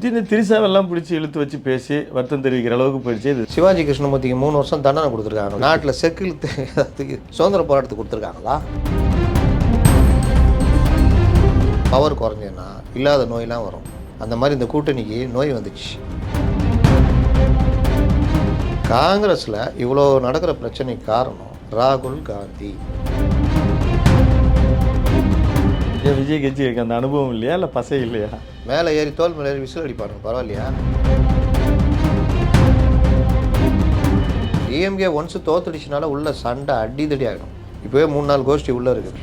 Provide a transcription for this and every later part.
திடீர்னு திரிசாவெல்லாம் பிடிச்சி இழுத்து வச்சு பேசி வருத்தம் தெரிவிக்கிற அளவுக்கு போயிடுச்சு. இது சிவாஜி கிருஷ்ணமூர்த்திக்கு 3 வருஷம் தண்டனை கொடுத்துருக்காங்க. நாட்டில் செக்கிழுத்துக்கு சுதந்திர போராட்டத்துக்கு கொடுத்துருக்காங்களா? பவர் குறைஞ்சதுன்னா இல்லாத நோயெல்லாம் வரும். அந்த மாதிரி இந்த கூட்டணிக்கு நோய் வந்துச்சு. காங்கிரஸில் இவ்வளோ நடக்கிற பிரச்சனைக்கு காரணம் ராகுல் காந்தி. விஜய் கட்சிக்கு அந்த அனுபவம் இல்லையா, இல்லை பசை இல்லையா? மேலே ஏறி தோல் மேலே ஏறி விசில் அடிப்பானுங்க, பரவாயில்லையா? டிஎம்கே ஒன்ஸு தோத்துடுச்சுனால உள்ள சண்டை அடிதடி ஆகிடும். இப்போவே 3-4 கோஷ்டி உள்ளே இருக்குது.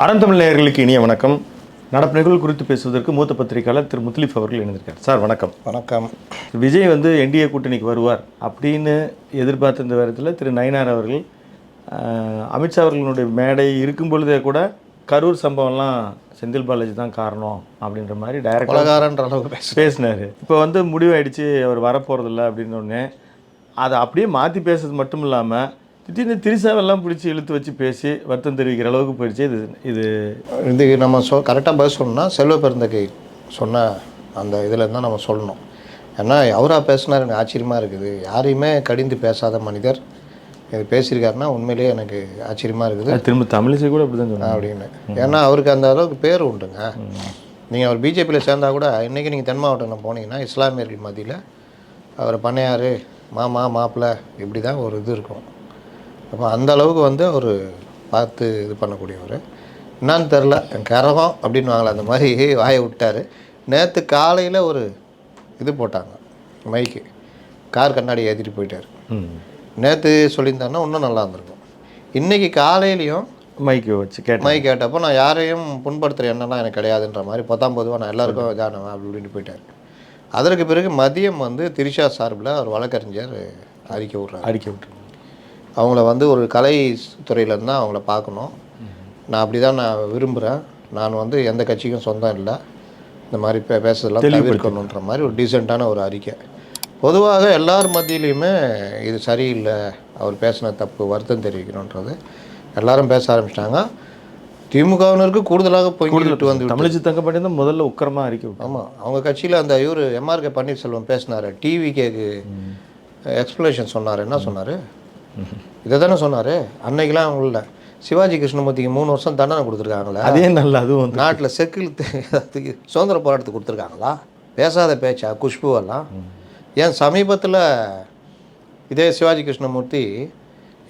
அறந்தமிழ் நேயர்களுக்கு இனிய வணக்கம். நடப்பு நிகழ்வு குறித்து பேசுவதற்கு மூத்த பத்திரிகையாளர் திரு முத்தலீப் அவர்கள் இணைந்திருக்கார். சார் வணக்கம். வணக்கம். விஜய் என்டிஏ கூட்டணிக்கு வருவார் அப்படின்னு எதிர்பார்த்த இந்த நேரத்தில் திரு நயினார் அவர்கள் அமித்ஷா அவர்களுடைய மேடை இருக்கும் பொழுதே கூட கரூர் சம்பவம்லாம் செந்தில் பாலாஜி தான் காரணம் அப்படின்ற மாதிரி டைரக்டாக அளவுக்கு பேசினார். இப்போ முடிவாயிடுச்சு அவர் வரப்போகிறதில்ல அப்படின்னோடனே அதை அப்படியே மாற்றி பேசுறது மட்டும் இல்லாமல் திடீர்னு திரிசாவெல்லாம் பிடிச்சி இழுத்து வச்சு பேசி வருத்தம் தெரிவிக்கிற அளவுக்கு போயிடுச்சு. இது நம்ம கரெக்டாக பதில் சொல்லணும்னா செல்வ பெருந்தகை சொன்ன அந்த இதில் இருந்தால் நம்ம சொல்லணும். ஏன்னா அவராக பேசினார், எனக்கு ஆச்சரியமாக இருக்குது. யாரையுமே கடிந்து பேசாத மனிதர் இது பேசியிருக்காருன்னா உண்மையிலேயே எனக்கு ஆச்சரியமாக இருக்குது. திரும்ப தமிழிசை கூட அப்படி தான் சொன்னேன் அப்படின்னு. ஏன்னா அவருக்கு அந்த அளவுக்கு பேர் உண்டுங்க. நீங்கள் அவர் பிஜேபியில் சேர்ந்தால் கூட இன்றைக்கி நீங்கள் தென் மாவட்டம் போனீங்கன்னா இஸ்லாமியர்கள் மத்தியில் அவர் பண்ணையார் மாமா மாப்பிள்ளை இப்படி தான் ஒரு இது இருக்கும். அப்போ அந்த அளவுக்கு அவர் பார்த்து இது பண்ணக்கூடியவர். என்னான்னு தெரில, கரகம் அப்படின்னு வாங்கலாம், அந்த மாதிரி வாயை விட்டார். நேற்று காலையில் ஒரு இது போட்டாங்க, மைக்கு கார் கண்ணாடி ஏற்றிட்டு போயிட்டார். நேற்று சொல்லியிருந்தாருன்னா இன்னும் நல்லா இருந்திருக்கும். இன்றைக்கி காலையிலையும் மைக் கேட்டப்போ நான் யாரையும் புண்படுத்துகிற எண்ணம்லாம் எனக்கு கிடையாதுன்ற மாதிரி பொதுவாக நான் எல்லாருக்கும் இதானவன் அப்படி இப்படின்ட்டு போயிட்டார். அதற்கு பிறகு மதியம் திரிஷா சார்பில் ஒரு வழக்கறிஞர் அறிக்கை விட்றாரு. அவங்கள ஒரு கலை துறையிலேருந்து தான் அவங்கள பார்க்கணும். நான் அப்படி தான் நான் விரும்புகிறேன். நான் எந்த கட்சிக்கும் சொந்தம் இல்லை, இந்த மாதிரி பேசுறதெல்லாம் தவிர்க்கணுன்ற மாதிரி ஒரு டீசெண்டான ஒரு அறிக்கை. பொதுவாக எல்லார் மத்தியிலையுமே இது சரியில்லை, அவர் பேசின தப்பு, வருத்தம் தெரிவிக்கணுன்றது எல்லாரும் பேச ஆரம்பிச்சிட்டாங்க. திமுகவினருக்கு கூடுதலாக போய்கிட்டு தமிழிசை தங்கப்பாண்டி தான் முதல்ல உக்கிரமாக அறிக்கை. ஆமாம், அவங்க கட்சியில் அந்த இவர் எம்ஆர்கே பன்னீர்செல்வம் பேசினார், டிவிகேக்கு எக்ஸ்பிளேஷன் சொன்னார். என்ன சொன்னார்? இதை தானே சொன்னார். அன்னைக்கெல்லாம் அவங்கள சிவாஜி கிருஷ்ணமூர்த்திக்கு 3 வருஷம் தண்டனை கொடுத்துருக்காங்களே, அதே நல்ல அதுவும் நாட்டில் செக்கிழுத்துக்கு சுதந்திர போராட்டத்துக்கு கொடுத்துருக்காங்களா? பேசாத பேச்சா குஷ்புவெல்லாம்? ஏன் சமீபத்தில் இதே சிவாஜி கிருஷ்ணமூர்த்தி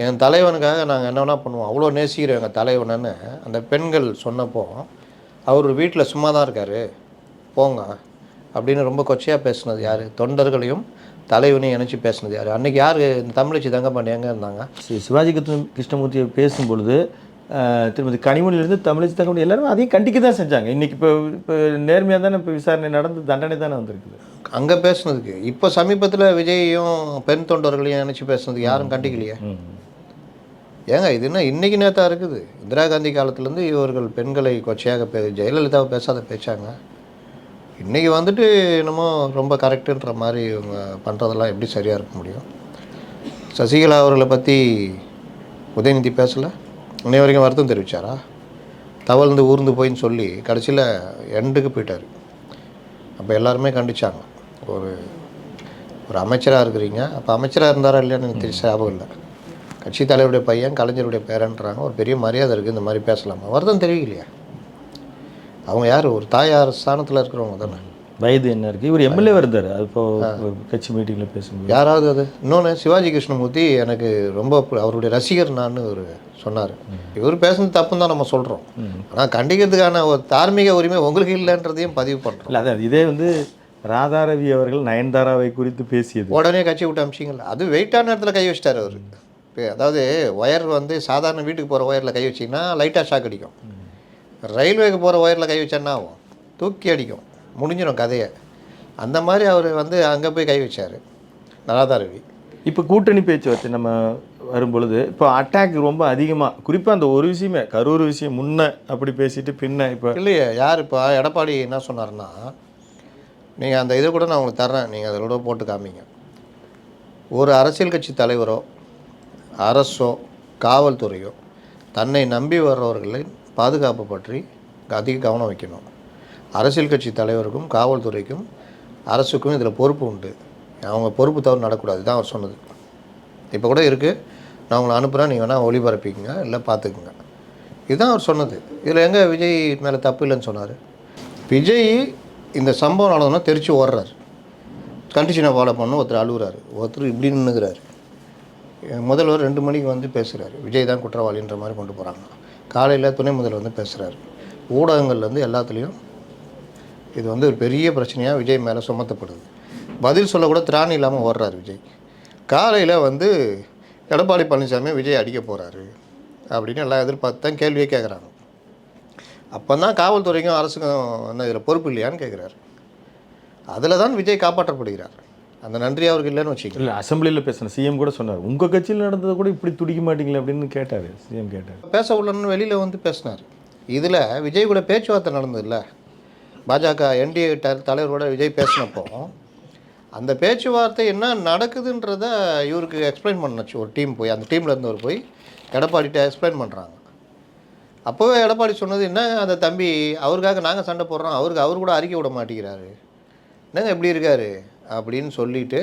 என் தலைவனுக்காக நாங்கள் என்ன வேணா பண்ணுவோம், அவ்வளோ நேசிக்கிறோம் எங்கள் தலைவனன்னு அந்த பெண்கள் சொன்னப்போ அவர் வீட்டில் சும்மா தான் இருக்கார் போங்க அப்படின்னு ரொம்ப கொச்சையாக பேசுனது யார்? தொண்டர்களையும் தலைவனையும் இணைச்சி பேசினது யார்? அன்றைக்கி யார்? இந்த தமிழிசை தங்கப்பாண்டி எங்கே இருந்தாங்க? சிவாஜி கிருஷ்ணமூர்த்தியை பேசும்பொழுது திருமதி கனிமொழியிலேருந்து தமிழிசை தங்கப்பாண்டி எல்லாரும் அதையும் கண்டிக்க தான் செஞ்சாங்க. இன்றைக்கி இப்போ நேர்மையாக தானே இப்போ விசாரணை நடந்து தண்டனை தானே வந்திருக்குது அங்கே பேசுனதுக்கு. இப்போ சமீபத்தில் விஜயையும் பெண் தொண்டர்களையும் நினச்சி பேசுனதுக்கு யாரும் கண்டிக்கலையே. ஏங்க இது என்ன இன்றைக்கி நேற்றா இருக்குது? இந்திரா காந்தி காலத்துலேருந்து இவர்கள் பெண்களை கொச்சையாக ஜெயலலிதாவை பேசாத பேச்சாங்க. இன்றைக்கி என்னமோ ரொம்ப கரெக்டுன்ற மாதிரி இவங்க பண்ணுறதெல்லாம் எப்படி சரியாக இருக்க முடியும்? சசிகலா அவர்களை பற்றி உதயநிதி பேசலை, இன்னை வரைக்கும் வருத்தம் தெரிவித்தாரா? தவழ்ந்து ஊர்ந்து போயின்னு சொல்லி கடைசியில் எண்டுக்கு போயிட்டார். அப்போ எல்லாருமே கண்டிச்சாங்க. ஒரு அமைச்சராக இருக்கிறீங்க, அப்போ அமைச்சராக இருந்தாரா இல்லையான்னு எனக்கு தெரிய ஞாபகம் இல்லை. கட்சி தலைவருடைய பையன் கலைஞருடைய பேரன்றாங்க, ஒரு பெரிய மரியாதை இருக்குது, இந்த மாதிரி பேசலாமா? வருத்தம் தெரிவிக்கலையா? அவங்க யார்? ஒரு தாயார் ஸ்தானத்தில் இருக்கிறவங்க தானே. வயது என்ன இருக்குது? இவர் எம்எல்ஏ இருந்தார். அது இப்போது கட்சி மீட்டிங்கில் பேசும்போது யாராவது அது இன்னொன்று சிவாஜி கிருஷ்ணமூர்த்தி எனக்கு ரொம்ப அவருடைய ரசிகர் நான் ஒரு சொன்னார். இவர் பேசுனது தப்புன்னு தான் நம்ம சொல்கிறோம். ஆனால் கண்டிக்கிறதுக்கான ஒரு தார்மீக உரிமை உங்களுக்கு இல்லைன்றதையும் பதிவு பண்ணுறோம். இல்லை அதான் இதே ராதாரவி அவர்கள் நயன்தாராவை குறித்து பேசியது உடனே கட்சி விட்டு அமிச்சிங்களா? அது வெயிட்டான இடத்துல கை வச்சிட்டார் அவர். அதாவது ஒயர் சாதாரண வீட்டுக்கு போகிற ஒயரில் கை வச்சிங்கன்னா லைட்டாக ஷாக் அடிக்கும். ரயில்வேக்கு போகிற ஒயரில் கை வச்சேன்னா ஆகும், தூக்கி அடிக்கும், முடிஞ்சிடும் கதையை. அந்த மாதிரி அவர் அங்கே போய் கை வச்சார் ராதாரவி. இப்போ கூட்டணி பேச்சுவார்த்தை நம்ம வரும்பொழுது இப்போ அட்டாக் ரொம்ப அதிகமாக, குறிப்பாக அந்த ஒரு விஷயமே கரூர் விஷயம் முன்ன அப்படி பேசிட்டு பின்ன இப்போ இல்லையே. யார் இப்போ எடப்பாடி என்ன சொன்னார்னா, நீங்கள் அந்த இதை கூட நான் உங்களுக்கு தர்றேன், நீங்கள் அதோட போட்டு காமிங்க. ஒரு அரசியல் கட்சி தலைவரோ அரசோ காவல்துறையோ தன்னை நம்பி வர்றவர்களை பாதுகாப்பு பற்றி அதிக கவனம் வைக்கணும். அரசியல் கட்சி தலைவருக்கும் காவல்துறைக்கும் அரசுக்கும் இதில் பொறுப்பு உண்டு. அவங்க பொறுப்பு தவறு நடக்கூடாது தான் அவர் சொன்னது. இப்போ கூட இருக்குது, நான் உங்களை அனுப்புகிறேன், நீங்கள் வேணால் ஒளிபரப்பிக்குங்க, இல்லை பார்த்துக்குங்க. இதுதான் அவர் சொன்னது. இதில் எங்கே விஜய் மேலே தப்பு இல்லைன்னு சொன்னார்? விஜய் இந்த சம்பவம் நடந்தோன்னா தெரிச்சு ஓடுறாரு. கண்டிஷனை ஃபாலோ பண்ண ஒருத்தர் அழுகுறாரு, ஒருத்தர் இப்படி நின்றுக்கிறாரு. முதல்வர் 2 மணிக்கு வந்து பேசுகிறாரு, விஜய் தான் குற்றவாளின்ற மாதிரி கொண்டு போகிறாங்க. காலையில் துணை முதல்வர் வந்து பேசுகிறாரு. ஊடகங்கள்லேருந்து எல்லாத்துலேயும் இது வந்து ஒரு பெரிய பிரச்சனையாக விஜய் மேலே சுமத்தப்படுது. பதில் சொல்லக்கூட திராணி இல்லாமல் ஓடுறாரு விஜய். காலையில் வந்து எடப்பாடி பழனிசாமி விஜய் அடிக்க போகிறாரு அப்படின்னு எல்லாம் எதிர்பார்த்து தான் கேள்வியே கேட்குறாங்க. அப்போ தான் காவல்துறைக்கும் அரசுக்கும் என்ன இதில் பொறுப்பு இல்லையான்னு கேட்குறாரு. அதில் தான் விஜய் காப்பாற்றப்படுகிறார். அந்த நன்றி அவருக்கு இல்லைன்னு வச்சுக்கல. இல்லை, அசம்பிளியில் பேசின சிஎம் கூட சொன்னார், உங்கள் கட்சியில் நடந்ததை கூட இப்படி துடிக்க மாட்டீங்களே அப்படின்னு கேட்டார். சிஎம் கேட்டார், பேச உள்ளன்னு வெளியில் வந்து பேசினார். இதில் விஜய் கூட பேச்சுவார்த்தை நடந்ததில்ல, பாஜக என்டிஏ தலைவரோட விஜய் பேசினப்போ அந்த பேச்சுவார்த்தை என்ன நடக்குதுன்றத இவருக்கு எக்ஸ்பிளைன் பண்ணச்சு ஒரு டீம் போய், அந்த டீமில் இருந்தவர் போய் எடப்பாடிகிட்ட எக்ஸ்பிளைன் பண்ணுறாங்க. அப்போவே எடப்பாடி சொன்னது என்ன, அந்த தம்பி அவருக்காக நாங்கள் சண்டை போடுறோம், அவர் கூட அறிக்கை விட மாட்டேங்கிறாரு, என்னங்க எப்படி இருக்காரு அப்படின்னு சொல்லிவிட்டு,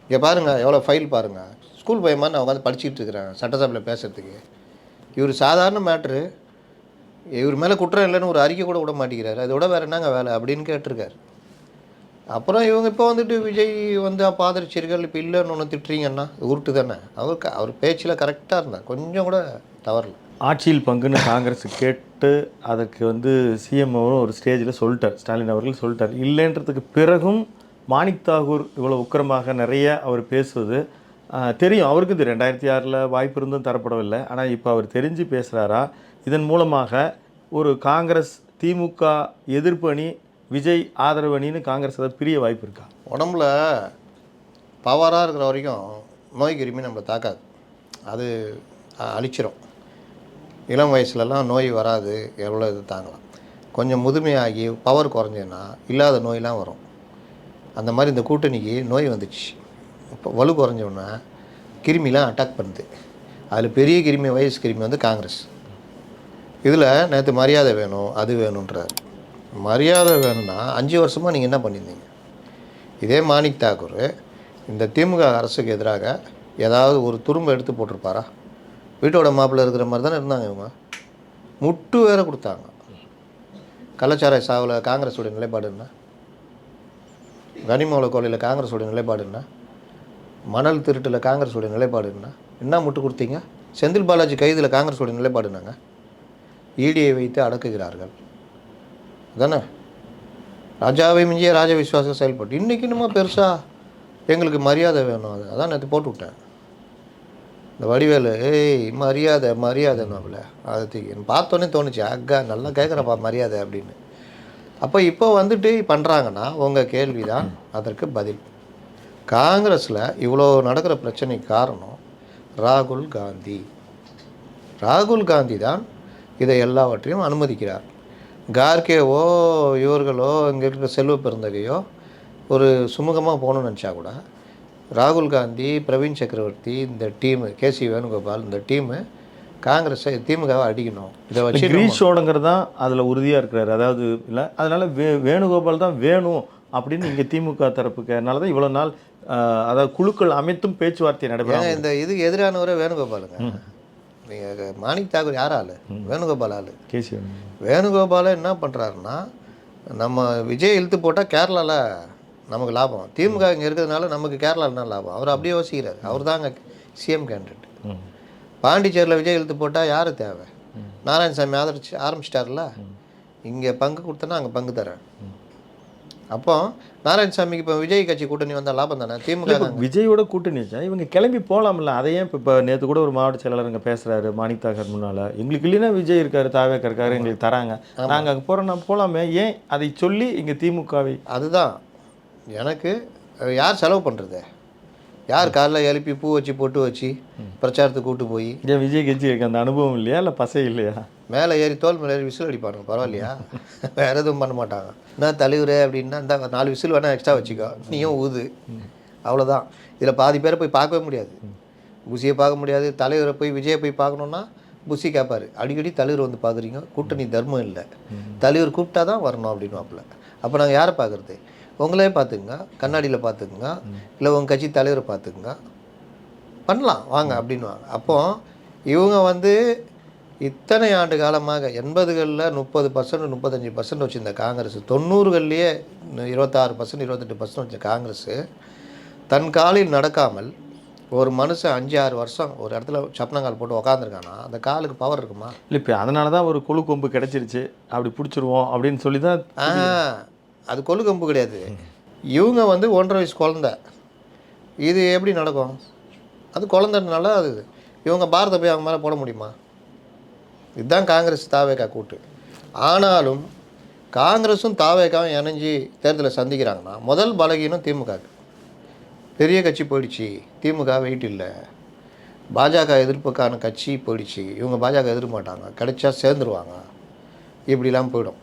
இங்கே பாருங்கள் எவ்வளோ ஃபைல் பாருங்கள், ஸ்கூல் பையன் நான் உட்காந்து படிச்சுட்டு இருக்கிறேன் சட்டசபையில் பேசுகிறதுக்கு, இவர் சாதாரண மேட்ரு, இவர் மேலே குற்றம் இல்லைன்னு ஒரு அறிக்கை கூட விட மாட்டேங்கிறாரு, அதோட வேறு என்னங்க வேலை அப்படின்னு கேட்டிருக்காரு. அப்புறம் இவங்க இப்போ வந்துட்டு விஜய் வந்து அப்போ ஆதரிச்சிருக்காரு, இப்போ இல்லைன்னு ஒன்று திட்டுறீங்கன்னா உருட்டு தானே. அவர் பேச்சில் கரெக்டாக இருந்தார், கொஞ்சம் கூட தவறல. ஆட்சியில் பங்குன்னு காங்கிரஸ் கேட்டு அதற்கு வந்து சிஎம் அவரும் ஒரு ஸ்டேஜில் சொல்லிட்டார், ஸ்டாலின் அவர்கள் சொல்லிட்டார். இல்லைன்றதுக்கு பிறகும் மாணிக் தாகூர் இவ்வளோ உக்கிரமாக நிறைய அவர் பேசுவது தெரியும். அவருக்கு இது 2006 வாய்ப்பு இருந்தும் தரப்படவில்லை. ஆனால் இப்போ அவர் தெரிஞ்சு பேசுகிறாரா, இதன் மூலமாக ஒரு காங்கிரஸ் திமுக எதிர்ப்பு அணி விஜய் ஆதரவு அணின்னு காங்கிரஸ் அதை பிரிய வாய்ப்பு இருக்கா? உடம்புல பவராக இருக்கிற வரைக்கும் நோய் கிருமி நம்மளை தாக்காது, அது அழிச்சிரும். இளம் வயசுலலாம் நோய் வராது, எவ்வளோ இது தாங்கலாம். கொஞ்சம் முதுமையாகி பவர் குறைஞ்சதுன்னா இல்லாத நோயெலாம் வரும். அந்த மாதிரி இந்த கூட்டணிக்கு நோய் வந்துச்சு. இப்போ வலு குறைஞ்சோன்னா கிருமிலாம் அட்டாக் பண்ணுது. அதில் பெரிய கிருமி, வயசு கிருமி வந்து காங்கிரஸ். இதில் நேற்று மரியாதை வேணும், அது வேணுன்றார். மரியாதை வேணும்னா 5 வருஷமாக நீங்கள் என்ன பண்ணியிருந்தீங்க? இதே மாணிக் தாக்கூர் இந்த திமுக அரசுக்கு எதிராக ஏதாவது ஒரு துரும்பை எடுத்து போட்டிருப்பாரா? வீட்டோட மாப்பிள்ளை இருக்கிற மாதிரி தானே இருந்தாங்க. இவங்க முட்டு வேற கொடுத்தாங்க. கள்ளச்சாராய சாவில் காங்கிரஸோடைய நிலைப்பாடு என்ன? கனிமூல கொலையில் காங்கிரஸோடைய நிலைப்பாடு என்ன? மணல் திருட்டில் காங்கிரஸோடைய நிலைப்பாடு என்ன முட்டு கொடுத்தீங்க? செந்தில் பாலாஜி கைதில் காங்கிரஸோடைய நிலைப்பாடு என்னங்க? ஈடியை வைத்து அடக்குகிறார்கள் தானே. ராஜாவை மிஞ்சிய ராஜ விசுவாசம் செயல்பட்டு இன்றைக்கி இன்னுமா பெருசாக எங்களுக்கு மரியாதை வேணும். அதான் நேற்று போட்டு விட்டேன். இந்த வடிவேலு மரியாதை மரியாதைன்னு அது பார்த்தோன்னே தோணுச்சு, அக்கா நல்லா கேட்குறப்பா மரியாதை அப்படின்னு. அப்போ இப்போ வந்துட்டு பண்ணுறாங்கன்னா உங்கள் கேள்வி தான் அதற்கு பதில். காங்கிரஸில் இவ்வளோ நடக்கிற பிரச்சனைக்கு காரணம் ராகுல் காந்தி. ராகுல் காந்தி தான் இதை எல்லாவற்றையும் அனுமதிக்கிறார். கார்கேவோ இவர்களோ இங்கே இருக்கிற செல்வ பெருந்தகையோ ஒரு சுமூகமாக போகணும்னு நினச்சா கூட ராகுல் காந்தி, பிரவீன் சக்கரவர்த்தி, இந்த டீமு, கேசி வேணுகோபால், இந்த டீமு காங்கிரஸை திமுகவை அடிக்கணும். இதை வச்சு கிரீஷோடுங்கிறது தான் அதில் உறுதியாக இருக்கிறாரு. அதாவது இல்லை, அதனால் வேணுகோபால் தான் வேணும் அப்படின்னு இங்கே திமுக தரப்புக்கு. அதனால தான் இவ்வளோ நாள் அதாவது குழுக்கள் அமைத்தும் பேச்சுவார்த்தை நடைபெறும். இந்த இதுக்கு எதிரானவரே வேணுகோபாலுங்க. நீங்கள் மாணிக் தாக்கூர் யார் ஆள்? வேணுகோபால் ஆள். கேசி வேணுகோபாலை என்ன பண்ணுறாருன்னா, நம்ம விஜய் இழுத்து போட்டால் கேரளாவில் நமக்கு லாபம், திமுக இங்கே இருக்கிறதுனால நமக்கு கேரளாவில் தான் லாபம். அவர் அப்படியே யோசிக்கிறார். அவர் தாங்க சிஎம் கேண்டிடேட். பாண்டிச்சேரியில் விஜய் இழுத்து போட்டால் யார் தேவை? நாராயணசாமி ஆரம்பிச்சிட்டார்ல, இங்கே பங்கு கொடுத்தனா அங்கே பங்கு தரேன். அப்போ நாராயணசாமிக்கு இப்போ விஜய் கட்சி கூட்டணி வந்தால் லாபம் தானே. திமுக விஜயோட கூட்டணி வச்சா இவங்க கிளம்பி போகலாம்ல. அதையே இப்போ நேற்று கூட ஒரு மாவட்ட செயலாளர் இங்கே பேசுகிறாரு, மாணிக் தாகூர் முன்னால், எங்களுக்கு இல்லைன்னா விஜய் இருக்காரு, தாவேக்கா இருக்காரு, எங்களுக்கு தராங்க, நாங்கள் அங்கே போகிறோன்னா போகலாமே, ஏன் அதை சொல்லி இங்கே திமுகவை? அதுதான் எனக்கு யார் செலவு பண்ணுறது? யார் காலைல எழுப்பி பூ வச்சு பொட்டு வச்சு பிரச்சாரத்துக்கு கூட்டு போய்? ஏன் விஜய் கட்சி அந்த அனுபவம் இல்லையா, இல்லை பசை இல்லையா? மேலே ஏறி தோல் மேலே ஏறி விசில் அடிப்பானுங்க, பரவாயில்லையா? வேறு எதுவும் பண்ண மாட்டாங்க. நான் தலைவர் அப்படின்னா இந்த 4 விசில் வேணால் எக்ஸ்ட்ரா வச்சுக்கோ, நீயும் ஊது, அவ்வளோதான். இதில் பாதி பேரை போய் பார்க்கவே முடியாது. குசியை பார்க்க முடியாது. தலைவரை போய் விஜயை போய் பார்க்கணுன்னா புஷி கேட்பார், அடிக்கடி தலைவர் வந்து பார்க்குறீங்க, கூட்டணி தர்மம் இல்லை, தலைவர் கூப்பிட்டா தான் வரணும் அப்படின்வாப்புல. அப்போ நாங்கள் யாரை பார்க்குறது? உங்களே பார்த்துக்குங்க, கண்ணாடியில் பார்த்துக்குங்க, இல்லை உங்கள் கட்சி தலைவரை பார்த்துக்குங்க, பண்ணலாம் வாங்க அப்படின்வாங்க. அப்போ இவங்க வந்து இத்தனை ஆண்டு காலமாக 80களில் 30%, 35% வச்சுருந்த காங்கிரஸ், 90கள்லேயே 26%, 28% வச்ச காங்கிரஸ் தன் காலில் நடக்காமல் ஒரு மனுஷன் 5-6 வருஷம் ஒரு இடத்துல சப்பனங்கால் போட்டு உக்காந்துருக்கானா அந்த காலுக்கு பவர் இருக்குமா? இல்லை இப்போ அதனால தான் ஒரு கொழு கொம்பு கிடச்சிருச்சு, அப்படி பிடிச்சிருவோம் அப்படின்னு சொல்லி தான். அது கொழு கொம்பு கிடையாது. இவங்க வந்து 1.5 வயசு குழந்த, இது எப்படி நடக்கும்? அது குழந்தைனால அது இவங்க பாரத போய் அவங்க மேலே போட முடியுமா? இதுதான் காங்கிரஸ் தாவேகா கூட்டு. ஆனாலும் காங்கிரஸும் தாவேகாவும் இணைஞ்சி தேர்தலை சந்திக்கிறாங்கன்னா முதல் பலகீனம் திமுகவுக்கு. பெரிய கட்சி போயிடுச்சு, திமுக வெயிட் இல்லை, பாஜக எதிர்ப்புக்கான கட்சி போயிடுச்சு, இவங்க பாஜக எதிர்க்க மாட்டாங்க, கிடைச்சா சேர்ந்துருவாங்க, இப்படிலாம் போயிடும்.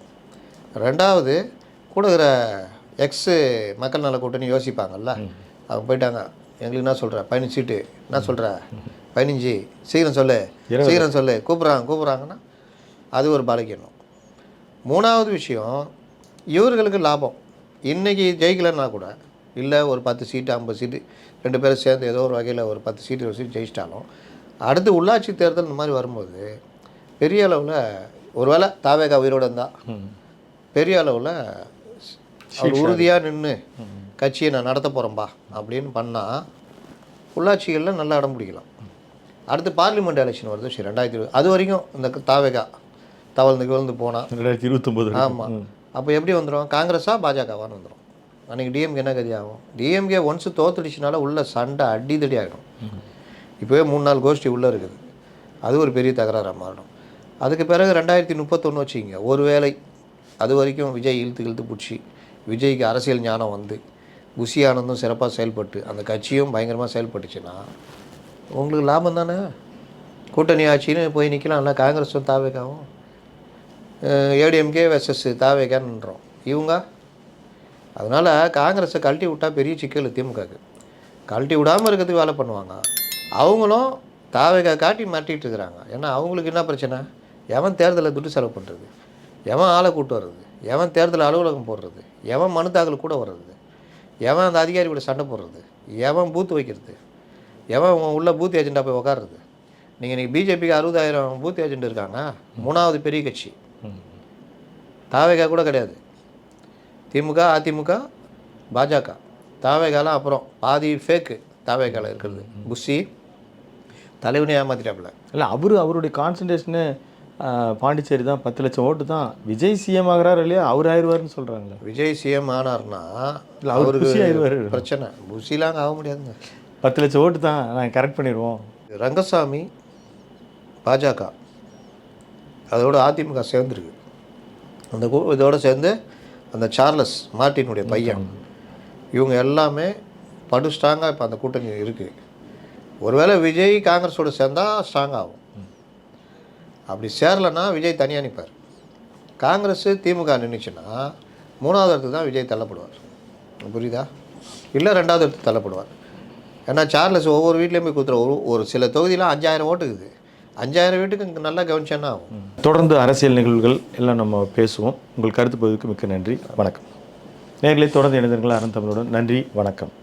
ரெண்டாவது கூட இருக்கிற எக்ஸு மக்கள் நல கூட்டணி யோசிப்பாங்கல்ல, அவங்க போயிட்டாங்க, எங்களுக்கு என்ன சொல்கிற 15 சீட்டு, என்ன சொல்கிற 15, சீக்கிரம் சொல்லு கூப்பிட்றாங்கன்னா அது ஒரு பலகீனம். மூணாவது விஷயம், இவர்களுக்கு லாபம். இன்றைக்கி ஜெயிக்கலைன்னா கூட இல்லை ஒரு 10 சீட்டு 50 சீட்டு 2 பேரும் சேர்ந்து ஏதோ ஒரு வகையில் ஒரு 10 சீட்டு 20 சீட்டு ஜெயிச்சிட்டாலும் அடுத்து உள்ளாட்சி தேர்தல் இந்த மாதிரி வரும்போது பெரிய அளவில் ஒருவேளை தாவேகா உயிரோடு இருந்தால் பெரிய அளவில் அவர் உறுதியாக நின்று கட்சியை நான் நடத்த போகிறேன்பா அப்படின்னு பண்ணால் உள்ளாட்சிகளில் நல்லா இடம் பிடிக்கலாம். அடுத்து பார்லிமெண்ட் எலெக்ஷன் வருது, சரி 2020, அது வரைக்கும் இந்த தாவேகா தவழ்ந்து போனால் 2029. ஆமாம். அப்போ எப்படி வந்துடும்? காங்கிரஸாக பாஜகவான்னு வந்துடும். அன்றைக்கி டிஎம்கே என்ன கதி ஆகும்? டிஎம்கே ஒன்ஸு தோத்துடுச்சுனால உள்ள சண்டை அடிதடி ஆகிடும். இப்போவே 3-4 கோஷ்டி உள்ளே இருக்குது, அது ஒரு பெரிய தகராறாக மாறிடும். அதுக்கு பிறகு 2031 வச்சுக்கிங்க, ஒரு வேளை அது வரைக்கும் விஜய் இழுத்து பிடிச்சி விஜய்க்கு அரசியல் ஞானம் வந்து புஷி ஆனந்தும் சிறப்பாக செயல்பட்டு அந்த கட்சியும் பயங்கரமாக செயல்பட்டுச்சுன்னா உங்களுக்கு லாபம் தானே. கூட்டணி ஆட்சின்னு போய் நிற்கலாம்ல, காங்கிரஸும் தாவேகாவும். ஏடிஎம்கே வெர்சஸ் தாவேகான்றோம் இவங்க. அதனால் காங்கிரஸை கழட்டி விட்டால் பெரிய சிக்கல் திமுகவுக்கு. கழட்டி விடாமல் இருக்கிறதுக்கு வேலை பண்ணுவாங்க. அவங்களும் தாவேகா காட்டி மாட்டிகிட்டு இருக்கிறாங்க. ஏன்னா அவங்களுக்கு என்ன பிரச்சனை? எவன் தேர்தலில் துட்டு செலவு பண்ணுறது, எவன் ஆளை கூட்டு வர்றது, எவன் தேர்தல் அலுவலகம் போடுறது, எவன் மனு தாக்கல் கூட வர்றது, எவன் அந்த அதிகாரி கூட சண்டை போடுறது, எவன் பூத்து வைக்கிறது, எவன் உள்ள பூத் ஏஜெண்டாக போய் உக்காடுறது. நீங்கள் இன்றைக்கி பிஜேபிக்கு 60,000 பூத் ஏஜெண்ட் இருக்காங்க, 3வது பெரிய கட்சி. தாவேகா கூட கிடையாது. திமுக, அதிமுக, பாஜக, தாவேகாலாம் அப்புறம் பாதி ஃபேக்கு தாவேகாவில் இருக்கிறது. புஷி தலைவனே ஏமாத்திட்டாப்புல. இல்லை அவருடைய கான்சன்ட்ரேஷனு பாண்டிச்சேரி தான், 10 லட்சம் ஓட்டு தான். விஜய் சிஎம் ஆகிறாரு இல்லையா, அவர் ஆயிடுவார்னு சொல்கிறாங்களே. விஜய் சிஎம் ஆனார்னா இல்லை அவருக்கு பிரச்சனை. புஷிலாங்க ஆக முடியாதுங்க. 10 லட்சம் ஓட்டு தான், நாங்கள் கரெக்ட் பண்ணிடுவோம். ரங்கசாமி பாஜக, அதோட அதிமுக சேர்ந்துருக்கு. அந்த இதோடு சேர்ந்து அந்த சார்லஸ் மார்ட்டினுடைய பையன், இவங்க எல்லாமே படு ஸ்ட்ராங்காக இப்போ அந்த கூட்டணி இருக்குது. ஒருவேளை விஜய் காங்கிரஸோடு சேர்ந்தால் ஸ்ட்ராங் ஆகும். அப்படி சேரலைன்னா விஜய் தனியாக நிற்பார். காங்கிரஸ் திமுக நின்றுச்சுன்னா 3வது இடத்துக்கு தான் விஜய் தள்ளப்படுவார். புரியுதா? இல்லை 2வது இடத்துக்கு தள்ளப்படுவார். ஏன்னா சார்லஸ் ஒவ்வொரு வீட்லேயும் போய் கொடுத்துற ஒரு சில தொகுதியெலாம் 5,000 ஓட்டு இருக்குது. 5,000 வீட்டுக்கு இங்கே நல்லா கவனிச்சேன்னா ஆகும். தொடர்ந்து அரசியல் நிகழ்வுகள் எல்லாம் நம்ம பேசுவோம். உங்கள் கருத்து பதிவுக்கு மிக்க நன்றி, வணக்கம். நேர்களை தொடர்ந்து இணைந்தீர்கள் அறம் தமிழுடன். நன்றி, வணக்கம்.